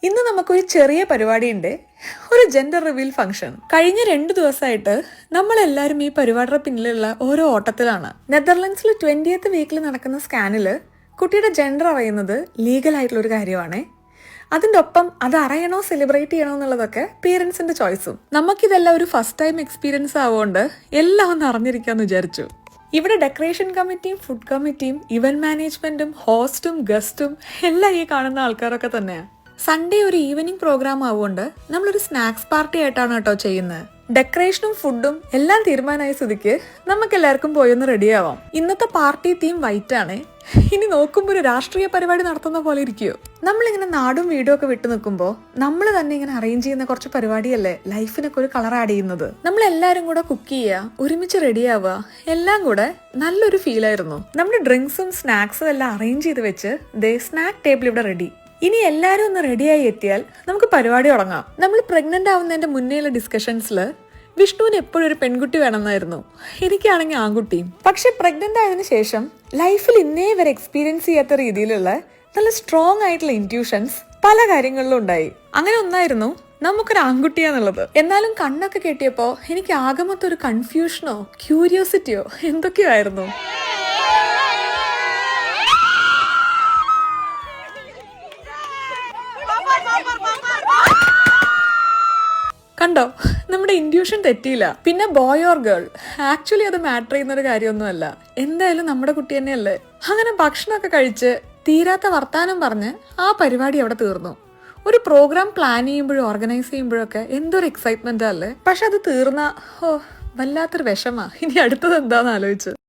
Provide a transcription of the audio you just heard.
ഇന്ന് നമുക്കൊരു ചെറിയ പരിപാടിയുണ്ട്, ഒരു ജെൻഡർ റിവീൽ ഫംഗ്ഷൻ. കഴിഞ്ഞ 2 ദിവസമായിട്ട് നമ്മളെല്ലാവരും ഈ പരിപാടിയുടെ പിന്നിലുള്ള ഓരോ ഓട്ടത്തിലാണ്. നെതർലൻഡ്സിൽ 20th വീക്കിൽ നടക്കുന്ന സ്കാനില് കുട്ടിയുടെ ജെൻഡർ അറിയുന്നത് ലീഗൽ ആയിട്ടുള്ള ഒരു കാര്യമാണ്. അതിൻ്റെ ഒപ്പം അത് അറിയണോ സെലിബ്രേറ്റ് ചെയ്യണോ എന്നുള്ളതൊക്കെ പേരൻസിന്റെ ചോയ്സും. നമുക്കിതെല്ലാം ഒരു ഫസ്റ്റ് ടൈം എക്സ്പീരിയൻസ് ആവുകൊണ്ട് എല്ലാം ഒന്ന് അറിഞ്ഞിരിക്കാന്ന് വിചാരിച്ചു. ഇവിടെ ഡെക്കറേഷൻ കമ്മിറ്റിയും ഫുഡ് കമ്മിറ്റിയും ഇവന്റ് മാനേജ്മെന്റും ഹോസ്റ്റും ഗസ്റ്റും എല്ലാം ഈ കാണുന്ന ആൾക്കാരൊക്കെ തന്നെയാണ്. സൺഡേ ഒരു ഈവനിങ് പ്രോഗ്രാം ആവുകൊണ്ട് നമ്മളൊരു സ്നാക്സ് പാർട്ടി ആയിട്ടാണ് കേട്ടോ ചെയ്യുന്നത്. ഡെക്കറേഷനും ഫുഡും എല്ലാം തീരുമാനമായ സ്ഥിതിക്ക് നമുക്ക് എല്ലാവർക്കും പോയി ഒന്ന് റെഡിയാവാം. ഇന്നത്തെ പാർട്ടി തീം വൈറ്റ് ആണ്. ഇനി നോക്കുമ്പോൾ ഒരു രാഷ്ട്രീയ പരിപാടി നടത്തുന്ന പോലെ ഇരിക്കുവോ? നമ്മളിങ്ങനെ നാടും വീടും ഒക്കെ വിട്ടു നിൽക്കുമ്പോൾ നമ്മൾ തന്നെ ഇങ്ങനെ അറേഞ്ച് ചെയ്യുന്ന കുറച്ച് പരിപാടിയല്ലേ ലൈഫിനൊക്കെ ഒരു കളർ ആഡ് ചെയ്യുന്നത്. നമ്മളെല്ലാരും കൂടെ കുക്ക് ചെയ്യുക, ഒരുമിച്ച് റെഡിയാവുക, എല്ലാം കൂടെ നല്ലൊരു ഫീൽ ആയിരുന്നു. നമ്മുടെ ഡ്രിങ്ക്സും സ്നാക്സും എല്ലാം അറേഞ്ച് ചെയ്ത് വെച്ച് ദേ സ്നാക്ക് ടേബിൾ ഇവിടെ റെഡി. ഇനി എല്ലാവരും ഒന്ന് റെഡിയായി എത്തിയാൽ നമുക്ക് പരിപാടി തുടങ്ങാം. നമ്മൾ പ്രഗ്നന്റ് ആവുന്നതിന്റെ മുന്നേയുള്ള ഡിസ്കഷൻസിൽ വിഷ്ണുവിന് എപ്പോഴും ഒരു പെൺകുട്ടി വേണമെന്നായിരുന്നു, എനിക്കാണെങ്കിൽ ആൺകുട്ടിയും. പക്ഷെ പ്രഗ്നന്റ് ആയതിനു ശേഷം ലൈഫിൽ ഇന്നേ വരെ എക്സ്പീരിയൻസ് ചെയ്യാത്ത രീതിയിലുള്ള നല്ല സ്ട്രോങ് ആയിട്ടുള്ള ഇൻറ്റ്യൂഷൻസ് പല കാര്യങ്ങളിലും ഉണ്ടായി. അങ്ങനെ ഒന്നായിരുന്നു നമുക്കൊരു ആൺകുട്ടിയാന്നുള്ളത്. എന്നാലും കണ്ണൊക്കെ കെട്ടിയപ്പോ എനിക്ക് ആകെ മൊത്തം ഒരു കൺഫ്യൂഷനോ ക്യൂരിയോസിറ്റിയോ എന്തൊക്കെയോ ആയിരുന്നു. കണ്ടോ, നമ്മുടെ ഇൻഡ്യൂഷൻ തെറ്റിയില്ല. പിന്നെ ബോയ് ഓർ ഗേൾ, ആക്ച്വലി അത് മാറ്റർ ചെയ്യുന്ന ഒരു കാര്യമൊന്നുമല്ല. എന്തായാലും നമ്മുടെ കുട്ടി തന്നെയല്ലേ. അങ്ങനെ ഭക്ഷണമൊക്കെ കഴിച്ച് തീരാത്ത വർത്താനം പറഞ്ഞ് ആ പരിപാടി അവിടെ തീർന്നു. ഒരു പ്രോഗ്രാം പ്ലാൻ ചെയ്യുമ്പോഴും ഓർഗനൈസ് ചെയ്യുമ്പോഴൊക്കെ എന്തൊരു എക്സൈറ്റ്മെന്റ് അല്ലേ. പക്ഷെ അത് തീർന്ന വല്ലാത്തൊരു വിഷമാ. ഇനി അടുത്തത് എന്താന്ന് ആലോചിച്ചു.